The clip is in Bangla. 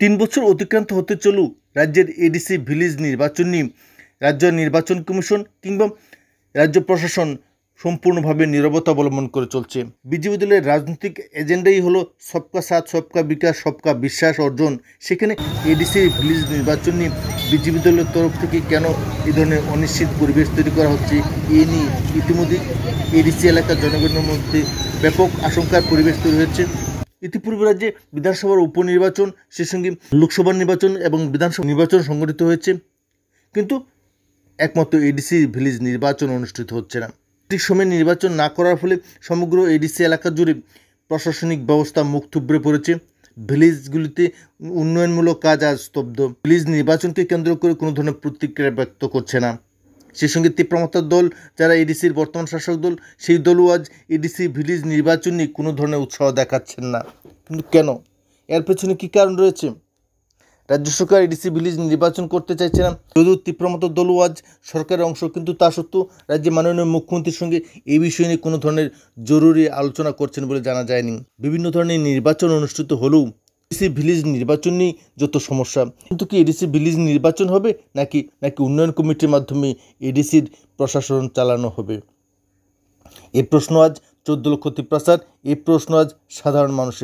3 বছর অতিক্রান্ত হতে চলু রাজ্যের এডিসি ভিলেজ নির্বাচন নিয়ে রাজ্য নির্বাচন কমিশন কিংবা রাজ্য প্রশাসন সম্পূর্ণভাবে নীরবতা অবলম্বন করে চলছে। বিজেপি দলের রাজনৈতিক এজেন্ডাই হলো সবকা সাথ, সবকা বিকাশ, সবকা বিশ্বাস অর্জন। সেখানে এডিসি ভিলেজ নির্বাচন নিয়ে বিজেপি দলের তরফ থেকে কেন এই ধরনের অনিশ্চিত পরিবেশ তৈরি করা হচ্ছে, এ নিয়ে ইতিমধ্যে এডিসি এলাকার জনগণের মধ্যে ব্যাপক আশঙ্কার পরিবেশ তৈরি হয়েছে। ইতিপূর্বে রাজ্যে বিধানসভার উপনির্বাচন, সেই সঙ্গে লোকসভা নির্বাচন এবং বিধানসভা নির্বাচন সংগঠিত হয়েছে, কিন্তু একমাত্র এডিসি ভিলেজ নির্বাচন অনুষ্ঠিত হচ্ছে না। ঠিক সময়ে নির্বাচন না করার ফলে সমগ্র এডিসি এলাকা জুড়ে প্রশাসনিক ব্যবস্থা মুখ থুবড়ে পড়েছে। ভিলেজগুলিতে উন্নয়নমূলক কাজ আজ স্তব্ধ। ভিলেজ নির্বাচনকে কেন্দ্র করে কোনো ধরনের প্রতিক্রিয়া ব্যক্ত করছে না। সেই সঙ্গে তীব্রমাত্রার দল যারা এডিসির বর্তমান শাসক দল, সেই দলও আজ এডিসি ভিলেজ নির্বাচন নিয়ে কোনো ধরনের উৎসাহ দেখাচ্ছেন না। কিন্তু কেন? এর পেছনে কী কারণ রয়েছে? রাজ্য সরকার এডিসি ভিলেজ নির্বাচন করতে চাইছে না, যদিও তীব্রমাত্রার দলও আজ সরকারের অংশ, কিন্তু তা সত্ত্বেও রাজ্যের মাননীয় মুখ্যমন্ত্রীর সঙ্গে এই বিষয় নিয়ে কোনো ধরনের জরুরি আলোচনা করছেন বলে জানা যায়নি। বিভিন্ন ধরনের নির্বাচন অনুষ্ঠিত হলেও এডিসি ভিলেজ নির্বাচন নিয়ে যত সমস্যা, কিন্তু কি এডিসি ভিলেজ নির্বাচন হবে নাকি উন্নয়ন কমিটির মাধ্যমে এডিসির প্রশাসন চালানো হবে? এই প্রশ্ন আজ 14 লক্ষ ত্রিপ্রাসার, এই প্রশ্ন আজ সাধারণ মানুষের।